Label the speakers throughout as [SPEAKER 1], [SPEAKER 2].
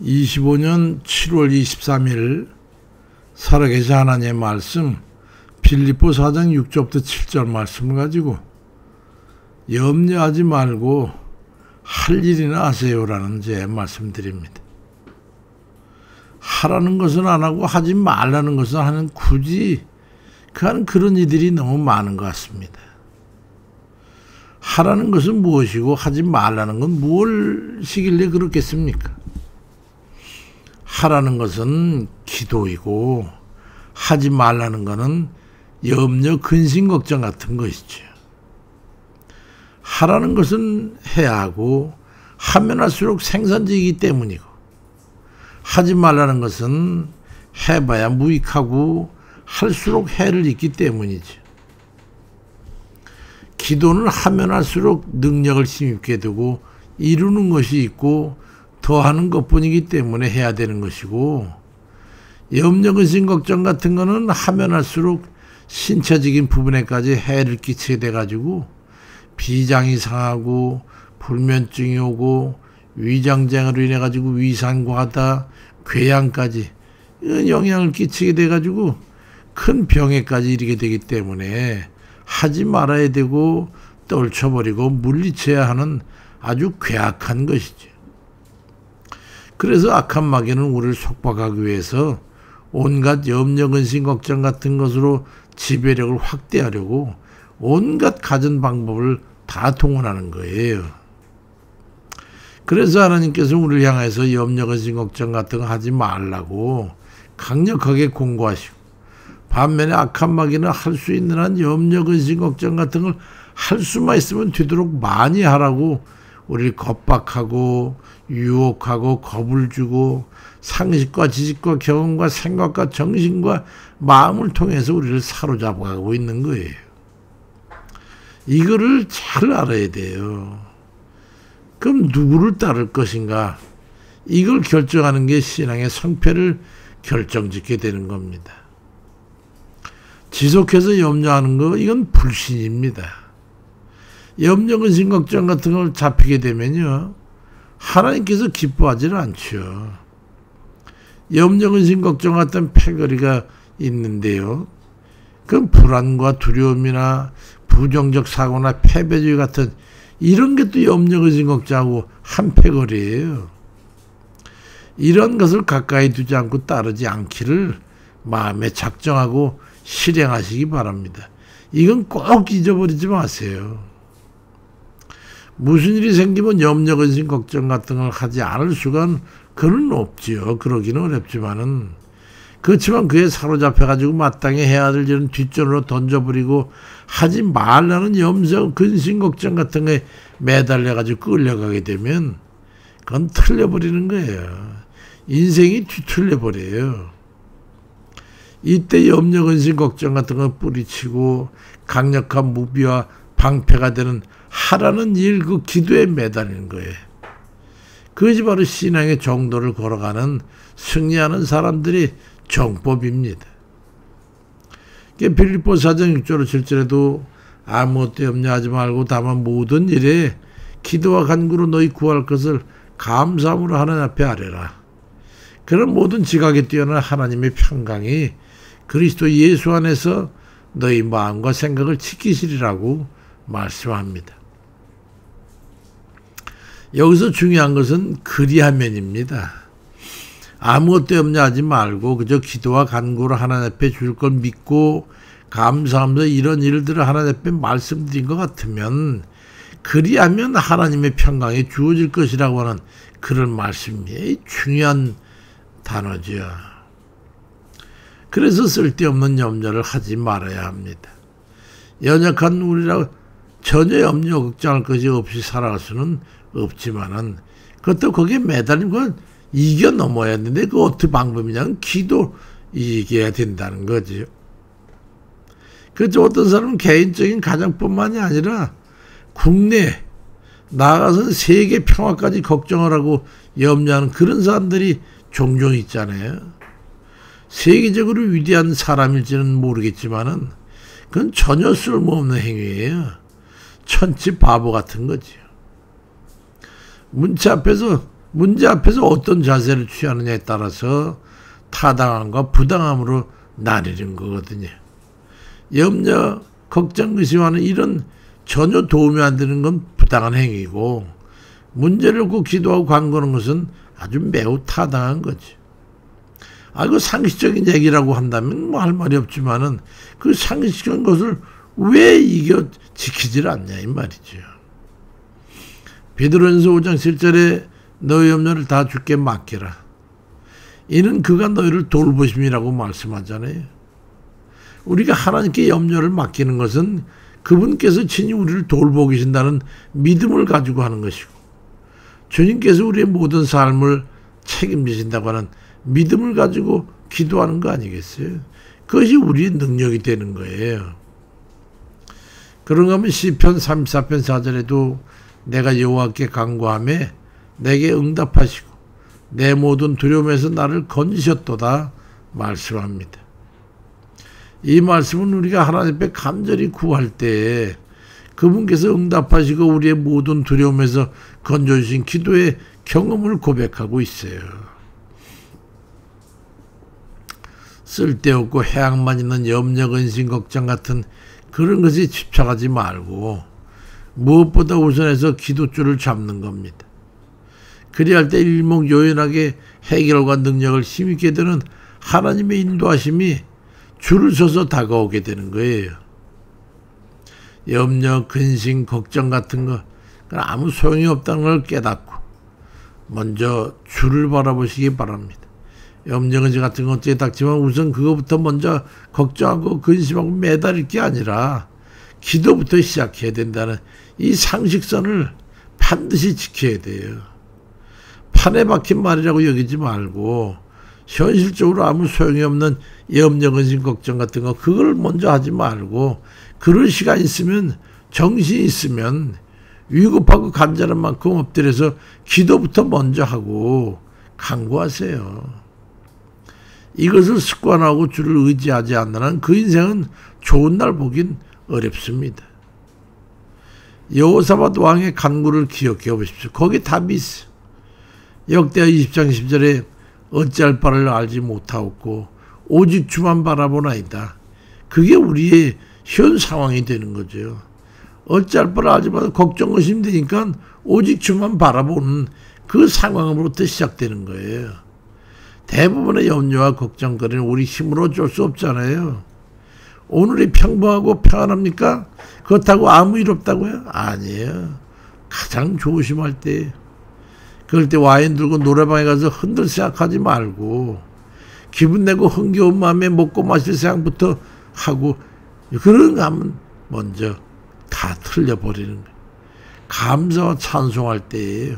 [SPEAKER 1] 25년 7월 23일 살아계신 하나님의 말씀 빌립보 4장 6절부터 7절 말씀을 가지고 염려하지 말고 할 일이나 하세요라는 제 말씀드립니다. 하라는 것은 안 하고 하지 말라는 것은 하는 굳이 그런 이들이 너무 많은 것 같습니다. 하라는 것은 무엇이고 하지 말라는 건 무엇이길래 그렇겠습니까? 하라는 것은 기도이고 하지 말라는 것은 염려, 근심, 걱정 같은 것이죠. 하라는 것은 해야 하고 하면 할수록 생산적이기 때문이고 하지 말라는 것은 해봐야 무익하고 할수록 해를 입기 때문이죠. 기도는 하면 할수록 능력을 힘입게 되고 이루는 것이 있고 더하는 것뿐이기 때문에 해야 되는 것이고 염려, 근심, 걱정 같은 거는 하면 할수록 신체적인 부분에까지 해를 끼치게 돼가지고 비장이 상하고 불면증이 오고 위장장애로 인해가지고 위산과다 궤양까지 영향을 끼치게 돼가지고 큰 병에까지 이르게 되기 때문에 하지 말아야 되고 떨쳐버리고 물리쳐야 하는 아주 괴악한 것이죠. 그래서 악한 마귀는 우리를 속박하기 위해서 온갖 염려, 근심, 걱정 같은 것으로 지배력을 확대하려고 온갖 가진 방법을 다 동원하는 거예요. 그래서 하나님께서 우리를 향해서 염려, 근심, 걱정 같은 거 하지 말라고 강력하게 공고하시고 반면에 악한 마귀는 할 수 있는 한 염려, 근심, 걱정 같은 걸 할 수만 있으면 되도록 많이 하라고 우리를 겁박하고 유혹하고 겁을 주고 상식과 지식과 경험과 생각과 정신과 마음을 통해서 우리를 사로잡아가고 있는 거예요. 이거를 잘 알아야 돼요. 그럼 누구를 따를 것인가? 이걸 결정하는 게 신앙의 성패를 결정짓게 되는 겁니다. 지속해서 염려하는 거 이건 불신입니다. 염려, 근심, 걱정 같은 걸 잡히게 되면요 하나님께서 기뻐하지는 않죠. 염려, 근심, 걱정 같은 패거리가 있는데요. 그건 불안과 두려움이나 부정적 사고나 패배주의 같은 이런 게 또 염려, 근심, 걱정하고 한 패거리예요. 이런 것을 가까이 두지 않고 따르지 않기를 마음에 작정하고 실행하시기 바랍니다. 이건 꼭 잊어버리지 마세요. 무슨 일이 생기면 염려, 근심, 걱정 같은 걸 하지 않을 수가 그는 없지요. 그러기는 어렵지만은 그렇지만 그에 사로잡혀가지고 마땅히 해야 될 일은 뒷전으로 던져버리고 하지 말라는 염려, 근심, 걱정 같은 거에 매달려가지고 끌려가게 되면 그건 틀려버리는 거예요. 인생이 뒤틀려버려요. 이때 염려, 근심, 걱정 같은 걸 뿌리치고 강력한 무비와 방패가 되는 하라는 일, 그 기도에 매달리는 거예요. 그것이 바로 신앙의 정도를 걸어가는 승리하는 사람들이 정법입니다. 빌립보 4장 6절 7절에도 아무것도 염려하지 말고 다만 모든 일에 기도와 간구로 너희 구할 것을 감사함으로 하나님 앞에 아뢰라. 그런 모든 지각에 뛰어난 하나님의 평강이 그리스도 예수 안에서 너희 마음과 생각을 지키시리라고 말씀합니다. 여기서 중요한 것은 그리하면입니다. 아무것도 염려하지 말고 그저 기도와 간구로 하나님 앞에 줄 걸 믿고 감사하면서 이런 일들을 하나님 앞에 말씀드린 것 같으면 그리하면 하나님의 평강이 주어질 것이라고 하는 그런 말씀이 중요한 단어죠. 그래서 쓸데없는 염려를 하지 말아야 합니다. 연약한 우리라 전혀 염려 걱정할 것이 없이 살아갈 수는 없지만은 그것도 거기에 매달린 건 이겨 넘어야 되는데 그 어떻게 방법이냐면 기도 이겨야 된다는 거죠. 그래서 어떤 사람은 개인적인 가정뿐만이 아니라 국내 나아가서는 세계 평화까지 걱정을 하고 염려하는 그런 사람들이 종종 있잖아요. 세계적으로 위대한 사람일지는 모르겠지만은 그건 전혀 쓸모없는 행위예요. 천치 바보 같은 거죠. 문체 앞에서 문제 앞에서 어떤 자세를 취하느냐에 따라서 타당함과 부당함으로 나뉘는 거거든요. 염려, 걱정, 의심하는 이런 전혀 도움이 안 되는 건 부당한 행위고, 문제를 놓고 기도하고 간구하는 것은 아주 매우 타당한 거지. 그 상식적인 얘기라고 한다면 뭐 할 말이 없지만은 그 상식적인 것을 왜 이겨 지키질 않냐 이 말이죠. 베드로전서 5장 7절에 너의 염려를 다 주께 맡기라. 이는 그가 너희를 돌보심이라고 말씀하잖아요. 우리가 하나님께 염려를 맡기는 것은 그분께서 친히 우리를 돌보고 계신다는 믿음을 가지고 하는 것이고, 주님께서 우리의 모든 삶을 책임지신다고 하는 믿음을 가지고 기도하는 거 아니겠어요? 그것이 우리의 능력이 되는 거예요. 그런가 하면 시편 34편 4절에도 내가 여호와께 간구하매 내게 응답하시고 내 모든 두려움에서 나를 건지셨도다 말씀합니다. 이 말씀은 우리가 하나님 앞에 간절히 구할 때 그분께서 응답하시고 우리의 모든 두려움에서 건져주신 기도의 경험을 고백하고 있어요. 쓸데없고 해악만 있는 염려, 근심, 걱정 같은 그런 것에 집착하지 말고 무엇보다 우선해서 기도줄을 잡는 겁니다. 그리할 때 일목요연하게 해결과 능력을 힘있게 되는 하나님의 인도하심이 줄을 서서 다가오게 되는 거예요. 염려, 근심, 걱정 같은 거 아무 소용이 없다는 걸 깨닫고 먼저 주를 바라보시기 바랍니다. 염려, 근심 같은 거 어찌 닥치면 우선 그거부터 먼저 걱정하고 근심하고 매달릴 게 아니라 기도부터 시작해야 된다는 이 상식선을 반드시 지켜야 돼요. 판에 박힌 말이라고 여기지 말고 현실적으로 아무 소용이 없는 염려, 근심, 걱정 같은 거 그걸 먼저 하지 말고 그럴 시간 있으면 정신 있으면 위급하고 간절한 만큼 엎드려서 기도부터 먼저 하고 간구하세요. 이것을 습관하고 주를 의지하지 않는 한 그 인생은 좋은 날 보긴 어렵습니다. 여호사밧 왕의 간구를 기억해 보십시오. 거기 답이 있어. 역대하 20장 10절에 어찌할 바를 알지 못하옵고 오직 주만 바라보나이다. 그게 우리의 현 상황이 되는 거죠. 어찌할 바를 알지 못하고 걱정 의심 되니까 오직 주만 바라보는 그 상황으로부터 시작되는 거예요. 대부분의 염려와 걱정거리는 우리 힘으로 어쩔 수 없잖아요. 오늘이 평범하고 평안합니까? 그렇다고 아무 일 없다고요? 아니에요. 가장 조심할 때, 그럴 때 와인 들고 노래방에 가서 흔들 생각하지 말고 기분 내고 흥겨운 마음에 먹고 마실 생각부터 하고 그런 거 하면 먼저 다 틀려버리는 거예요. 감사와 찬송할 때예요.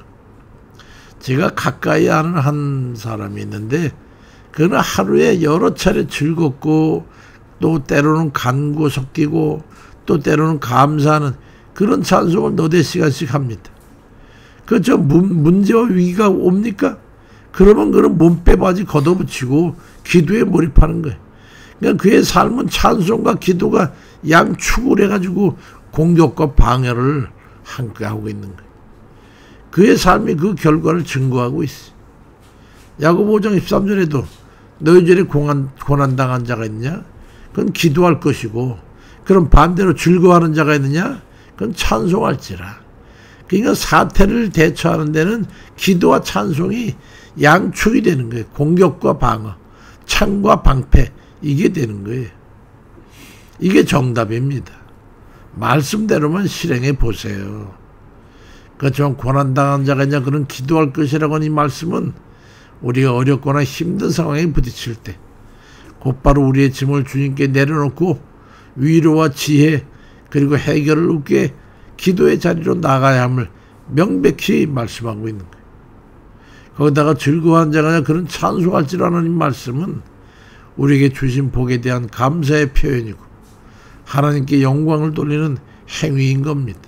[SPEAKER 1] 제가 가까이 아는 한 사람이 있는데 그는 하루에 여러 차례 즐겁고 또 때로는 간구 섞이고 또 때로는 감사하는 그런 찬송을 너댓 시간씩 합니다. 그저 문제와 위기가 옵니까? 그러면 그런 몸빼바지 걷어붙이고 기도에 몰입하는 거예요. 그러니까 그의 삶은 찬송과 기도가 양축을 해가지고 공격과 방해를 함께 하고 있는 거예요. 그의 삶이 그 결과를 증거하고 있어. 야고보 5장 13절에도 너희 중에 고난당한 자가 있느냐? 그건 기도할 것이고, 그럼 반대로 즐거워하는 자가 있느냐? 그건 찬송할지라. 그러니까 사태를 대처하는 데는 기도와 찬송이 양축이 되는 거예요. 공격과 방어, 창과 방패, 이게 되는 거예요. 이게 정답입니다. 말씀대로만 실행해 보세요. 그렇지만 고난당한 자가 있냐 그런 기도할 것이라고 하는 이 말씀은 우리가 어렵거나 힘든 상황에 부딪힐 때 곧바로 우리의 짐을 주님께 내려놓고 위로와 지혜 그리고 해결을 얻게 기도의 자리로 나가야 함을 명백히 말씀하고 있는 거예요. 거기다가 즐거워하는 자가 아니라 그런 찬송할지라는 이 말씀은 우리에게 주신 복에 대한 감사의 표현이고 하나님께 영광을 돌리는 행위인 겁니다.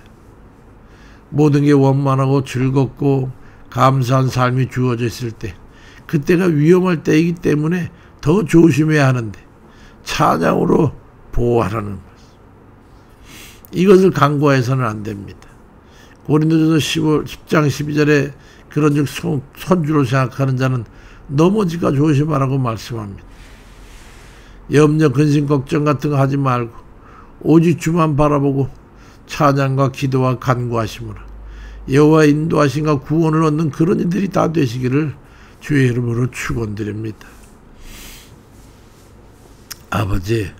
[SPEAKER 1] 모든 게 원만하고 즐겁고 감사한 삶이 주어져 있을 때 그때가 위험할 때이기 때문에 더 조심해야 하는데 찬양으로 보호하라는 것. 이것을 간과해서는 안 됩니다. 고린도전서 10장 12절에 그런즉 손주로 생각하는 자는 넘어지가 조심하라고 말씀합니다. 염려, 근심, 걱정 같은 거 하지 말고 오직 주만 바라보고 찬양과 기도와 간구하심으로 여호와의 인도하심과 구원을 얻는 그런 이들이 다 되시기를 주의 이름으로 축원드립니다. 아버지,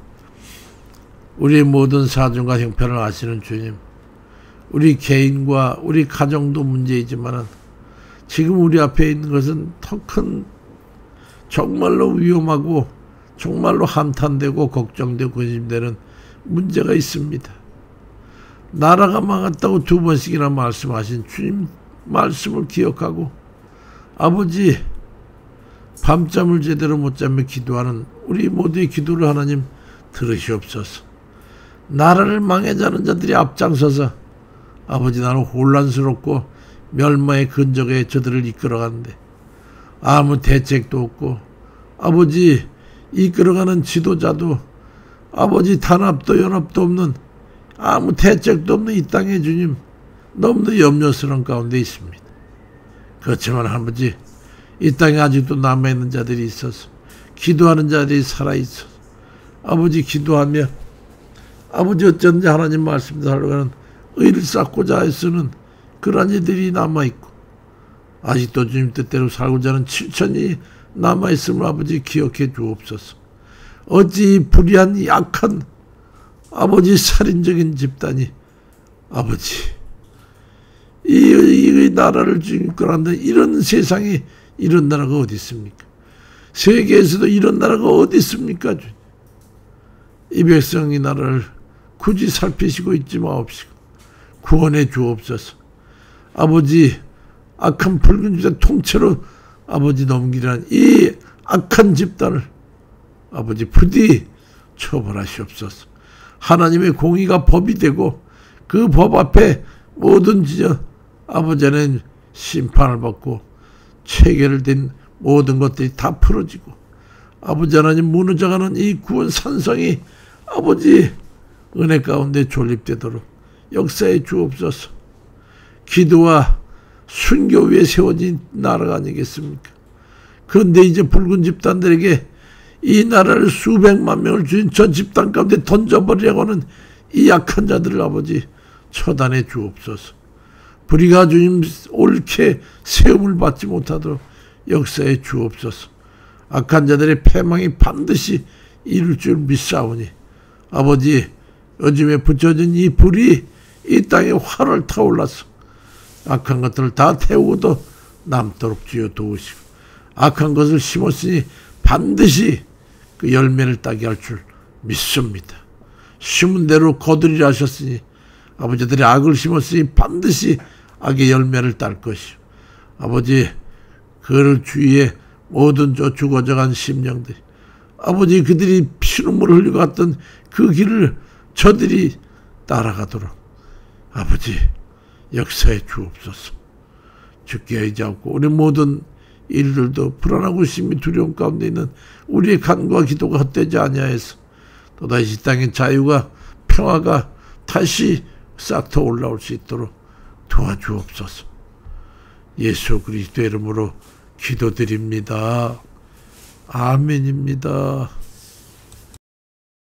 [SPEAKER 1] 우리 모든 사정과 형편을 아시는 주님, 우리 개인과 우리 가정도 문제이지만 지금 우리 앞에 있는 것은 더 큰 정말로 위험하고 정말로 한탄되고 걱정되고 근심되는 문제가 있습니다. 나라가 망했다고 2번씩이나 말씀하신 주님 말씀을 기억하고 아버지, 밤잠을 제대로 못 자며 기도하는 우리 모두의 기도를 하나님 들으시옵소서. 나라를 망해자 하는 자들이 앞장서서 아버지, 나는 혼란스럽고 멸망의 근적에 저들을 이끌어가는데 아무 대책도 없고 아버지, 이끌어가는 지도자도 아버지 단합도 연합도 없는 아무 대책도 없는 이 땅에 주님 너무도 염려스러운 가운데 있습니다. 그렇지만 아버지, 이 땅에 아직도 남아있는 자들이 있어서 기도하는 자들이 살아있어서 아버지 기도하며 아버지 어쩐지 하나님 말씀대로 하려고 의를 쌓고자 애쓰는 그러한 이들이 남아있고 아직도 주님 뜻대로 살고자 하는 7천이 남아있음을 아버지 기억해 주옵소서. 어찌 이 불의한 약한 아버지 살인적인 집단이 아버지 이 나라를 이끌어간다. 이런 세상에 이런 나라가 어디 있습니까? 세계에서도 이런 나라가 어디 있습니까? 이 백성이 나라를 굳이 살피시고 있지 마옵시고 구원해 주옵소서. 아버지, 악한 붉은 집단 통째로 아버지 넘기라는 이 악한 집단을 아버지 부디 처벌하시옵소서. 하나님의 공의가 법이 되고 그 법 앞에 모든 아버지는 심판을 받고 체결된 모든 것들이 다 풀어지고 아버지 하나님 무너져가는 이 구원 산성이 아버지 은혜 가운데 존립되도록 역사해 주옵소서. 기도와 순교 위에 세워진 나라가 아니겠습니까? 그런데 이제 붉은 집단들에게 이 나라를 수백만 명을 주인 저 집단 가운데 던져버리려고 하는 이 약한 자들을 아버지 처단해 주옵소서. 불의가 주님 옳게 세움을 받지 못하도록 역사해 주옵소서. 악한 자들의 패망이 반드시 이룰 줄 믿사오니 아버지, 요즘에 붙여진 이 불이 이 땅에 활을 타올라서 악한 것들을 다 태우고도 남도록 주여 도우시고 악한 것을 심었으니 반드시 그 열매를 따게 할 줄 믿습니다. 심은 대로 거두리라 하셨으니 아버지들이 악을 심었으니 반드시 악의 열매를 딸 것이요. 아버지, 그를 주위에 모든 저 죽어져간 심령들이 아버지 그들이 피눈물을 흘리고 갔던 그 길을 저들이 따라가도록 아버지 역사해 주옵소서. 죽게 하지 않고 우리 모든 일들도 불안하고 심히 두려움 가운데 있는 우리의 간구와 기도가 헛되지 아니하여서 또다시 땅의 자유가 평화가 다시 싹터 올라올 수 있도록 도와주옵소서. 예수 그리스도의 이름으로 기도드립니다. 아멘입니다.